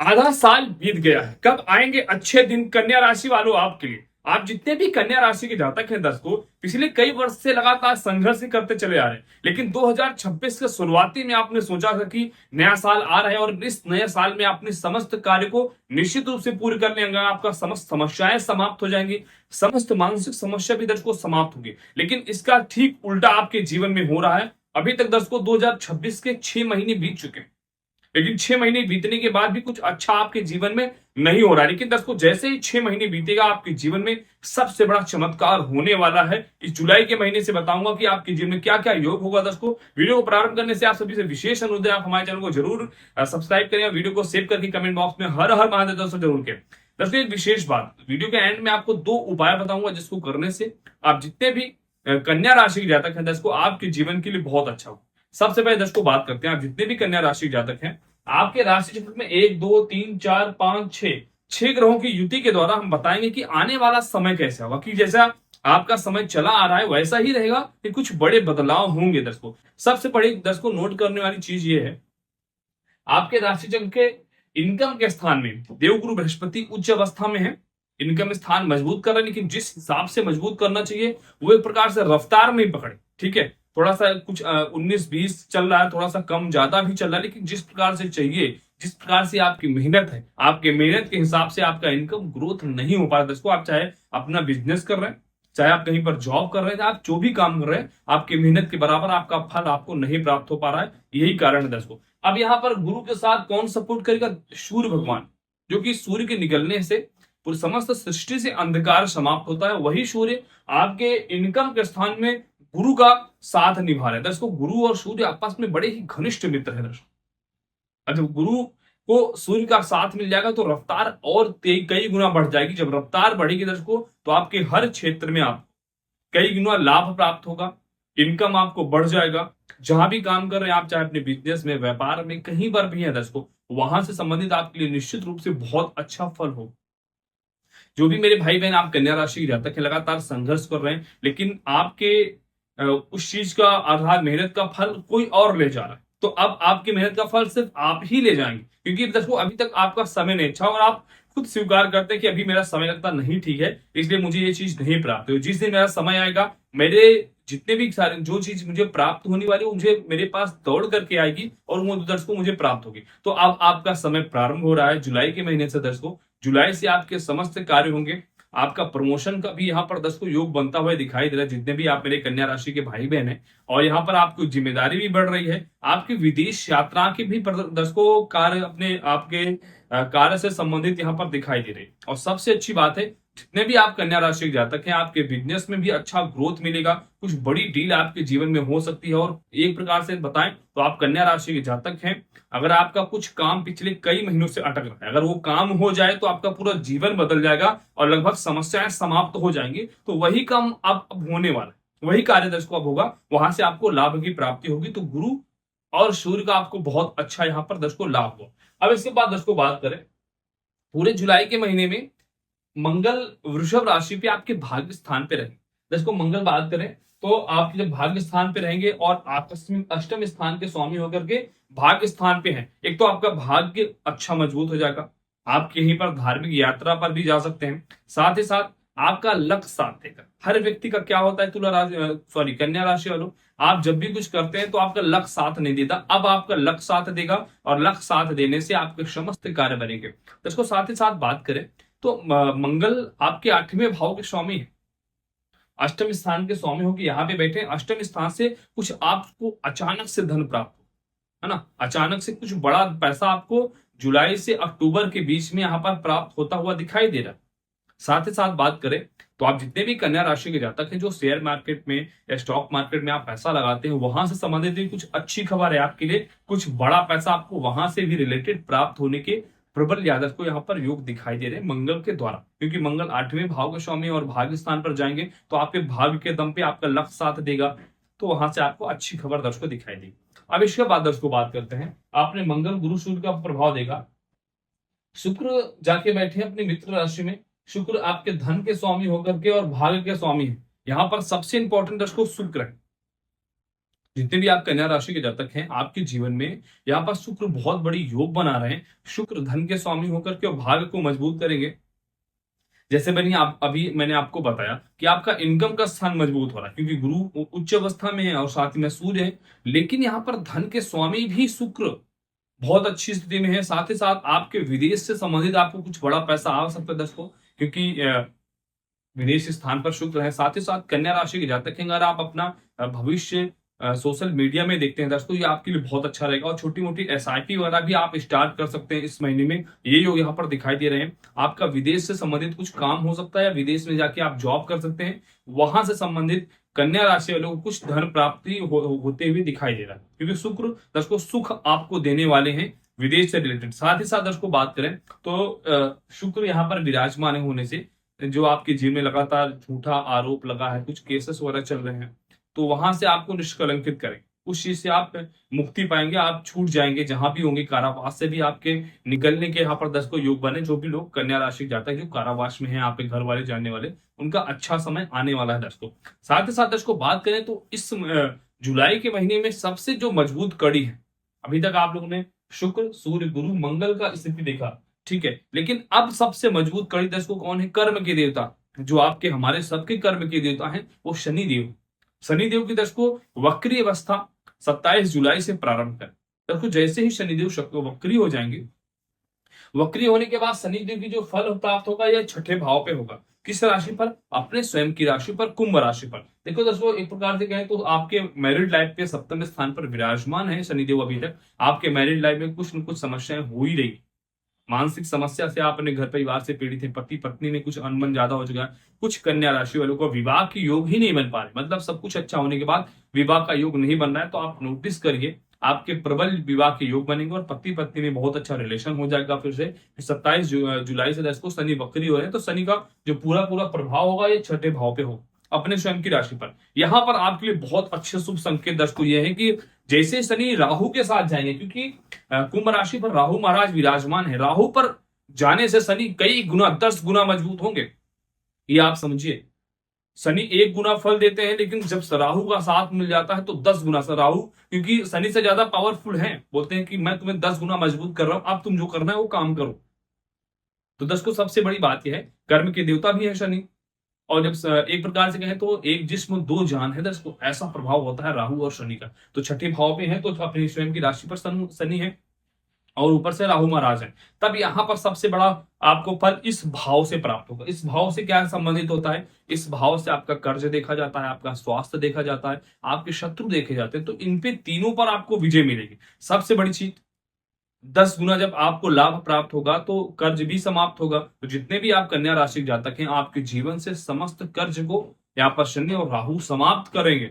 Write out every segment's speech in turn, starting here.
आधा साल बीत गया है। कब आएंगे अच्छे दिन कन्या राशि वालों आपके लिए? आप जितने भी कन्या राशि के जातक हैं दर्शकों, पिछले कई वर्ष से लगातार संघर्ष ही करते चले आ रहे हैं, लेकिन 2026 के शुरुआती में आपने सोचा था कि नया साल आ रहा है और इस नए साल में अपने समस्त कार्य को निश्चित रूप से पूरे कर लेंगे, आपका समस्त समस्याएं समाप्त हो जाएंगी, समस्त मानसिक समस्या भी दर्शकों समाप्त होगी। लेकिन इसका ठीक उल्टा आपके जीवन में हो रहा है। अभी तक दर्शकों 2026 के 6 महीने बीत चुके हैं, लेकिन 6 महीने बीतने के बाद भी कुछ अच्छा आपके जीवन में नहीं हो रहा है। लेकिन दोस्तों जैसे ही 6 महीने बीतेगा, आपके जीवन में सबसे बड़ा चमत्कार होने वाला है। इस जुलाई के महीने से बताऊंगा कि आपके जीवन में क्या क्या योग होगा। दोस्तों वीडियो को प्रारंभ करने से आप सभी से विशेष अनुरोध है, आप हमारे चैनल को जरूर सब्सक्राइब करें, वीडियो को सेव करके कमेंट बॉक्स में हर हर महादेव दोस्तों जरूर करें। दोस्तों एक विशेष बात, वीडियो के एंड में आपको 2 उपाय बताऊंगा जिसको करने से आप जितने भी कन्या राशि के जातक हैं दोस्तों, आपके जीवन के लिए बहुत अच्छा हो। सबसे पहले दोस्तों बात करते हैं, आप जितने भी कन्या राशि के जातक हैं, आपके राशि चक्र में 1 2 3 4 5 6 ग्रहों की युति के द्वारा हम बताएंगे कि आने वाला समय कैसा होगा, कि जैसा आपका समय चला आ रहा है वैसा ही रहेगा कि कुछ बड़े बदलाव होंगे। दर्शकों सबसे बड़ी दर्शकों नोट करने वाली चीज ये है, आपके राशि चक्र के इनकम के स्थान में देवगुरु बृहस्पति उच्च अवस्था में है। इनकम स्थान मजबूत कर रहे हैं, लेकिन जिस हिसाब से मजबूत करना चाहिए वो एक प्रकार से रफ्तार में ही पकड़े। ठीक है, थोड़ा सा कुछ 19-20 चल रहा है, थोड़ा सा कम ज्यादा भी चल रहा है, लेकिन जिस प्रकार से चाहिए, जिस प्रकार से आपकी मेहनत है, आपके मेहनत के हिसाब से आपका इनकम ग्रोथ नहीं हो पा रहा। दोस्तों आप चाहे अपना बिजनेस कर रहे हैं, चाहे आप कहीं पर जॉब कर रहे हैं, आप जो भी काम कर रहे हैं, आपकी मेहनत के बराबर आपका फल आपको नहीं प्राप्त हो पा रहा है। यही कारण है दोस्तों। अब यहाँ पर गुरु के साथ कौन सपोर्ट करेगा? सूर्य भगवान, जो कि सूर्य के निकलने से पूरी समस्त सृष्टि से अंधकार समाप्त होता है। वही सूर्य आपके इनकम के स्थान में गुरु का साथ निभा रहे हैं। दर्शकों गुरु और सूर्य आपस में बड़े ही घनिष्ठ मित्र है। दर्शकों जब गुरु को सूर्य का साथ मिल जाएगा तो रफ्तार और कई गुना बढ़ जाएगी। जब रफ्तार बढ़ेगी दर्शकों, तो आपके हर क्षेत्र में आप कई गुना लाभ प्राप्त होगा, इनकम आपको बढ़ जाएगा। जहां भी काम कर रहे हैं आप, चाहे अपने बिजनेस में, व्यापार में, कहीं पर भी है दर्शकों, वहां से संबंधित आपके लिए निश्चित रूप से बहुत अच्छा फल हो। जो भी मेरे भाई बहन आप कन्या राशि के जातक हैं, लगातार संघर्ष कर रहे हैं, लेकिन आपके उस चीज का आधार मेहनत का फल कोई और ले जा रहा है, तो अब आपकी मेहनत का फल सिर्फ आप ही ले जाएंगे। क्योंकि देखो अभी तक आपका समय नहीं अच्छा, और आप खुद स्वीकार करते हैं कि अभी मेरा समय लगता नहीं ठीक है, इसलिए मुझे ये चीज नहीं प्राप्त हुई। जिस दिन मेरा समय आएगा, मेरे जितने भी सारे जो चीज मुझे प्राप्त होने वाली मुझे मेरे पास दौड़ करके आएगी और वो दर्शकों मुझे प्राप्त होगी। तो अब आपका समय प्रारंभ हो रहा है जुलाई के महीने से। दर्शकों जुलाई से आपके समस्त कार्य होंगे। आपका प्रमोशन का भी यहाँ पर दर्शकों योग बनता हुआ दिखाई दे रहा है, जितने भी आप मेरे कन्या राशि के भाई बहन हैं। और यहाँ पर आपकी जिम्मेदारी भी बढ़ रही है, आपकी विदेश यात्रा के भी दर्शकों कार्य अपने आपके कार्य से संबंधित यहाँ पर दिखाई दे रही है। और सबसे अच्छी बात है, जितने भी आप कन्या राशि के जातक हैं, आपके बिजनेस में भी अच्छा ग्रोथ मिलेगा, कुछ बड़ी डील आपके जीवन में हो सकती है। और एक प्रकार से बताएं तो आप कन्या राशि के जातक हैं, अगर आपका कुछ काम पिछले कई महीनों से अटक रहा है, अगर वो काम हो जाए तो आपका पूरा जीवन बदल जाएगा और लगभग समस्याएं समाप्त हो जाएंगी। तो वही काम अब होने वाला है, वही कार्य दर्शकों अब होगा, वहां से आपको लाभ की प्राप्ति होगी। तो गुरु और सूर्य का आपको बहुत अच्छा यहाँ पर दर्शकों लाभ हुआ। अब इसके बाद दर्शकों बात करें, पूरे जुलाई के महीने में मंगल वृषभ राशि पे आपके भाग्य स्थान पे रहेंगे। दर्शकों मंगल बात करें तो आपके जब भाग्य स्थान पे रहेंगे और आकस्मिक अष्टम स्थान के स्वामी होकर के भाग्य स्थान पे हैं, एक तो आपका भाग्य अच्छा मजबूत हो जाएगा, आप कहीं पर धार्मिक यात्रा पर भी जा सकते हैं, साथ ही साथ आपका लक्ष्य साथ देगा। हर व्यक्ति का क्या होता है, तुला राशि सॉरी कन्या राशि वालों, आप जब भी कुछ करते हैं तो आपका लक्ष्य साथ नहीं देता, अब आपका लक्ष्य साथ देगा और लक्ष्य साथ देने से आपके समस्त कार्य बनेंगे। तो इसको साथ ही साथ बात करें तो मंगल आपके 8वें भाव के स्वामी है, अष्टम स्थान के स्वामी होकर यहाँ पे बैठे। अष्टम स्थान से कुछ आपको अचानक से धन प्राप्त हो, है ना, अचानक से कुछ बड़ा पैसा आपको जुलाई से अक्टूबर के बीच में यहाँ पर प्राप्त होता हुआ दिखाई दे रहा है। साथ ही साथ बात करें तो आप जितने भी कन्या राशि के जातक हैं जो शेयर मार्केट में या स्टॉक मार्केट में आप पैसा लगाते हैं, वहां से संबंधित भी कुछ अच्छी खबर है आपके लिए, कुछ बड़ा पैसा आपको वहां से भी रिलेटेड प्राप्त होने के प्रबल यादव को यहाँ पर योग दिखाई दे रहे हैं मंगल के द्वारा। क्योंकि मंगल 8वें भाव के स्वामी और भाग्य स्थान पर जाएंगे तो आपके भाग्य के दम पे आपका लक्ष्य साथ देगा, तो वहां से आपको अच्छी खबर दर्शकों दिखाई देगी। अब इसके बाद दर्शकों बात करते हैं, आपने मंगल गुरु सूर्य का प्रभाव देगा। शुक्र जाके बैठे अपने मित्र राशि में, शुक्र आपके धन के स्वामी होकर के और भाग्य के स्वामी है। यहाँ पर सबसे इंपॉर्टेंट दर्शकों शुक्र है, जितने भी आप कन्या राशि के जातक हैं, आपके जीवन में यहाँ पर शुक्र बहुत बड़ी योग बना रहे हैं। शुक्र धन के स्वामी होकर के भाग्य को मजबूत करेंगे। जैसे बनी आप अभी मैंने आपको बताया कि आपका इनकम का स्थान मजबूत हो रहा है, क्योंकि गुरु उच्च अवस्था में है और साथ ही में सूर्य है। लेकिन यहाँ पर धन के स्वामी भी शुक्र बहुत अच्छी स्थिति में है। साथ ही साथ आपके विदेश से संबंधित आपको कुछ बड़ा पैसा आ सकता है दोस्तों, क्योंकि विदेश स्थान पर शुक्र है। साथ ही साथ कन्या राशि के जातक हैं, अगर आप अपना भविष्य सोशल मीडिया में देखते हैं दोस्तों, ये आपके लिए बहुत अच्छा रहेगा। और छोटी मोटी एसआईपी वगैरह भी आप स्टार्ट कर सकते हैं इस महीने में। ये योग यहाँ पर दिखाई दे रहे हैं। आपका विदेश से संबंधित कुछ काम हो सकता है, या विदेश में जाके आप जॉब कर सकते हैं। वहां से संबंधित कन्या राशि वालों को कुछ धन प्राप्ति होते हुए दिखाई दे रहा है, क्योंकि शुक्र दर्शकों सुख आपको देने वाले हैं विदेश से रिलेटेड। साथ ही साथ दर्शकों बात करें तो शुक्र यहाँ पर विराजमान होने से जो आपके जीवन में लगातार झूठा आरोप लगा है, कुछ केसेस वगैरह चल रहे हैं, तो वहां से आपको निष्कलंकित करेंगे। उस चीज से आप मुक्ति पाएंगे, आप छूट जाएंगे। जहां भी होंगे कारावास से भी आपके निकलने के यहाँ पर दर्शकों योग बने। जो भी लोग कन्या राशि जाता है, जो कारावास में है, आपके घर वाले जानने वाले, उनका अच्छा समय आने वाला है दर्शकों। साथ ही साथ दर्शकों बात करें तो इस जुलाई के महीने में सबसे जो मजबूत कड़ी है, अभी तक आप लोगों ने शुक्र सूर्य गुरु मंगल का स्थिति देखा, ठीक है, लेकिन अब सबसे मजबूत कड़ी दर्शकों कौन है? कर्म के देवता, जो आपके हमारे सबके कर्म के देवता हैं, वो शनि देव। शनि देव की दर्शकों वक्री अवस्था 27 जुलाई से प्रारंभ कर दर्शकों, जैसे ही शनिदेव वक्री हो जाएंगे, वक्री होने के बाद शनि देव की जो फल प्राप्त होगा यह छठे भाव पे होगा। किस राशि पर? अपने स्वयं की राशि पर, कुंभ राशि पर। देखो दोस्तों, एक प्रकार से कहें तो आपके मैरिड लाइफ के सप्तम स्थान पर विराजमान है शनिदेव। अभी तक आपके मैरिड लाइफ में कुछ न कुछ समस्याएं हो ही रही। मानसिक समस्या से आप अपने घर परिवार से पीड़ित हैं, पति पत्नी में कुछ अनबन ज्यादा हो चुका है। कुछ कन्या राशि वालों को विवाह की योग ही नहीं बन पा रहे, मतलब सब कुछ अच्छा होने के बाद विवाह का योग नहीं बन रहा है। तो आप नोटिस करिए, आपके प्रबल विवाह के योग बनेंगे और पति पत्नी में बहुत अच्छा रिलेशन हो जाएगा। फिर से 27 जुलाई से को शनि वक्री हो रहे हैं, तो शनि का जो पूरा पूरा प्रभाव होगा ये छठे भाव पे होगा, अपने स्वयं की राशि पर। यहाँ पर आपके लिए बहुत अच्छे शुभ संकेत दर्शकों ये है कि जैसे शनि राहु के साथ जाएंगे, क्योंकि कुंभ राशि पर राहु महाराज विराजमान है, राहु पर जाने से शनि कई गुना 10 गुना मजबूत होंगे। ये आप समझिए, शनि 1 गुना फल देते हैं, लेकिन जब राहु का साथ मिल जाता है तो 10 गुना से राहु, क्योंकि शनि से ज्यादा पावरफुल है, बोलते हैं कि मैं तुम्हें 10 गुना मजबूत कर रहा हूं, अब तुम जो करना है वो काम करो। तो दोस्तों सबसे बड़ी बात यह है, कर्म के देवता भी है शनि। और जब एक प्रकार से कहें तो एक जिस्म दो जान है दर्शकों, ऐसा प्रभाव होता है राहु और शनि का। तो छठे भाव पे है तो अपनी स्वयं की राशि पर शनि है और ऊपर से राहु महाराज है। तब यहाँ पर सबसे बड़ा आपको फल इस भाव से प्राप्त होगा। इस भाव से क्या संबंधित होता है? इस भाव से आपका कर्ज देखा जाता है, आपका स्वास्थ्य देखा जाता है, आपके शत्रु देखे जाते हैं। तो इन पे तीनों पर आपको विजय मिलेगी। सबसे बड़ी चीज 10 गुना जब आपको लाभ प्राप्त होगा तो कर्ज भी समाप्त होगा। तो जितने भी आप कन्या राशि जातक हैं, आपके जीवन से समस्त कर्ज को यहाँ पर शनि और राहु समाप्त करेंगे,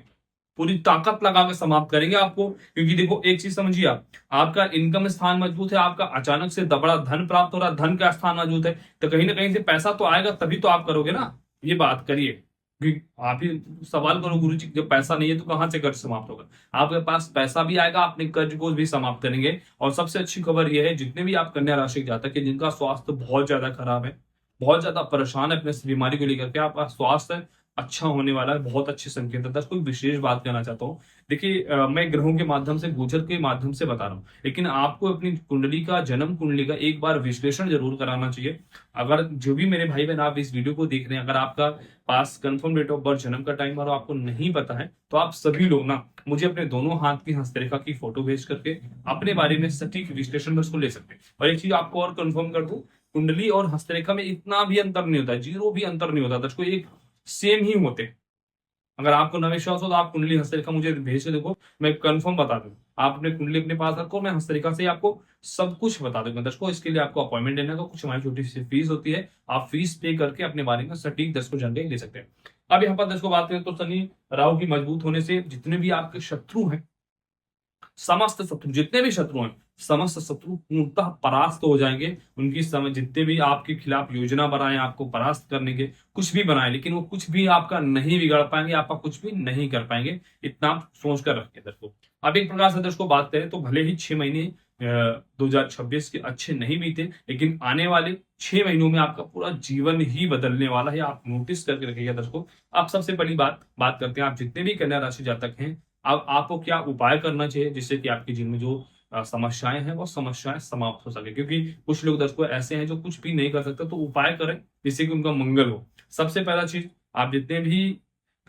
पूरी ताकत लगा के समाप्त करेंगे आपको। क्योंकि देखो एक चीज समझिए, आपका इनकम स्थान मजबूत है, आपका अचानक से बड़ा धन प्राप्त हो रहा है, धन का स्थान मजबूत है, तो कहीं ना कहीं से पैसा तो आएगा, तभी तो आप करोगे ना। ये बात करिए, आप ही सवाल करो गुरु जी, जब पैसा नहीं है तो कहां से कर्ज समाप्त होगा? आपके पास पैसा भी आएगा, अपने कर्ज को भी समाप्त करेंगे। और सबसे अच्छी खबर यह है, जितने भी आप कन्या राशि जातक है जिनका स्वास्थ्य बहुत ज्यादा खराब है, बहुत ज्यादा परेशान है अपने इस बीमारी को लेकर के, आपका स्वास्थ्य अच्छा होने वाला है। बहुत अच्छे संकेत है। कोई विशेष बात कहना चाहता हूँ, देखिए मैं ग्रहों के माध्यम से, गोचर के माध्यम से बता रहा हूँ, लेकिन आपको अपनी कुंडली का, जन्म कुंडली का एक बार विश्लेषण जरूर कराना चाहिए। अगर जो भी मेरे भाई बहन आप इस वीडियो को देख रहे हैं, अगर आपका पास कंफर्म डेट ऑफ बर्थ, जन्म का टाइम और आपको नहीं पता है, तो आप सभी लोग ना मुझे अपने दोनों हाथ की हस्तरेखा की फोटो भेज करके अपने बारे में सटीक विश्लेषण में उसको ले सकते हैं। और एक चीज आपको और कंफर्म कर दूं, कुंडली और हस्तरेखा में इतना भी अंतर नहीं होता है, 0 भी अंतर नहीं होता, दर्शकों एक सेम ही होते। अगर आपको न विश्वास हो तो आप कुंडली हस्तरेखा मुझे भेज के देखो, मैं कंफर्म बता दूं। आप अपने कुंडली अपने पास रखो, मैं हस्तरेखा से आपको सब कुछ बता दूंगा दर्शकों। इसके लिए आपको अपॉइंटमेंट लेने का कुछ हमारी छोटी सी फीस होती है, आप फीस पे करके अपने बारे में सटीक दर्शकों जानकारी ले सकते हैं। अब यहाँ पर दर्शकों बात करें तो शनि राहु की मजबूत होने से जितने भी आपके शत्रु हैं, समस्त शत्रु, जितने भी शत्रु हैं, समस्त शत्रु पूर्णतः परास्त हो जाएंगे। उनकी समय जितने भी आपके खिलाफ योजना बनाए आपको परास्त करने के, कुछ भी बनाए, लेकिन वो कुछ भी आपका नहीं बिगाड़ पाएंगे, आपका कुछ भी नहीं कर पाएंगे। इतना आप सोच कर रखिए दर्शकों। अब एक प्रकार से दर्शकों बात करें तो भले ही 6 महीने 2026 के अच्छे नहीं बीते, लेकिन आने वाले 6 महीनों में आपका पूरा जीवन ही बदलने वाला है। आप नोटिस करके रखिएगा दर्शकों। अब सबसे बड़ी बात करते हैं, आप जितने भी कन्या राशि जातक हैं, अब आपको क्या उपाय करना चाहिए जिससे कि आपके जीवन में जो समस्याएं हैं वो समस्याएं समाप्त हो सके, क्योंकि कुछ लोग दर्शकों ऐसे हैं जो कुछ भी नहीं कर सकते, तो उपाय करें जिससे कि उनका मंगल हो। सबसे पहला चीज, आप जितने भी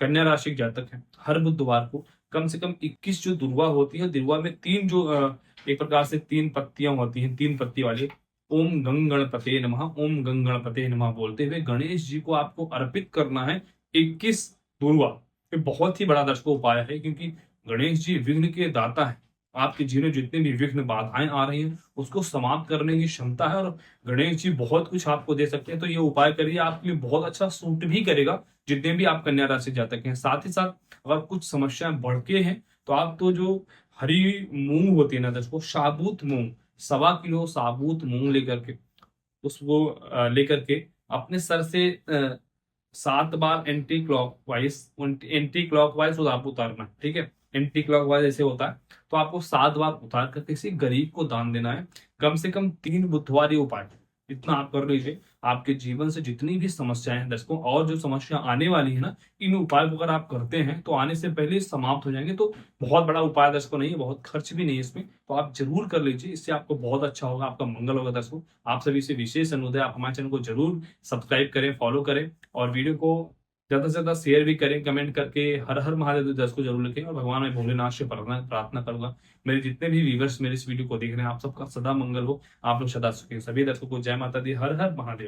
कन्या राशि के जातक हैं, हर बुधवार को कम से कम 21 जो दुर्वा होती है, दुर्वा में तीन जो एक प्रकार से तीन पत्तियां होती हैं, तीन पत्ती वाली, ओम गंग गणपते नमः, ओम गंग गणपते नमः बोलते हुए गणेश जी को आपको अर्पित करना है 21 दुर्वा। ये बहुत ही बड़ा दर्शकों उपाय है, क्योंकि गणेश जी विघ्न के दाता है। आपके जीवन में जितने भी विघ्न बाधाएं आ रही हैं उसको समाप्त करने की क्षमता है, और गणेश जी बहुत कुछ आपको दे सकते हैं। तो ये उपाय करिए, आपके लिए बहुत अच्छा सूट भी करेगा जितने भी आप कन्या राशि जातक हैं। साथ ही साथ अगर कुछ समस्याएं बढ़ के हैं तो आप तो जो हरी मूंग होती है ना दोस्तों, साबुत मूंग, 1.25 किलो साबुत मूंग लेकर के उसको लेकर के अपने सर से 7 बार एंटी क्लॉकवाइज आप उतारना है, ठीक है। एंटी क्लॉकवाइज ऐसे होता है, तो आपको 7 बार उतार कर किसी गरीब को दान देना है। कम से कम 3 बुधवार ये उपाय, इतना आप कर लीजिए। आपके जीवन से जितनी भी समस्याएं हैं दर्शकों, और जो समस्या आने वाली है ना, इन उपाय को अगर आप करते हैं तो आने से पहले समाप्त हो जाएंगे। तो बहुत बड़ा उपाय दर्शकों नहीं है, बहुत खर्च भी नहीं है इसमें, तो आप जरूर कर लीजिए, इससे आपको बहुत अच्छा होगा, आपका मंगल होगा दर्शकों। आप सभी से विशेष अनुरोध है, आप हमारे चैनल को जरूर सब्सक्राइब करें, फॉलो करें, और वीडियो को ज्यादा से ज्यादा शेयर भी करें, कमेंट करके हर हर महादेव 10 को जरूर लिखें। और भगवान मैं भोलेनाथ से प्रार्थना प्रार्थना करूंगा मेरे जितने भी व्यूवर्स मेरे इस वीडियो को देख रहे हैं, आप सबका सदा मंगल हो, आप लोग सदा सुखी। सभी दर्शकों को जय माता दी, हर हर महादेव।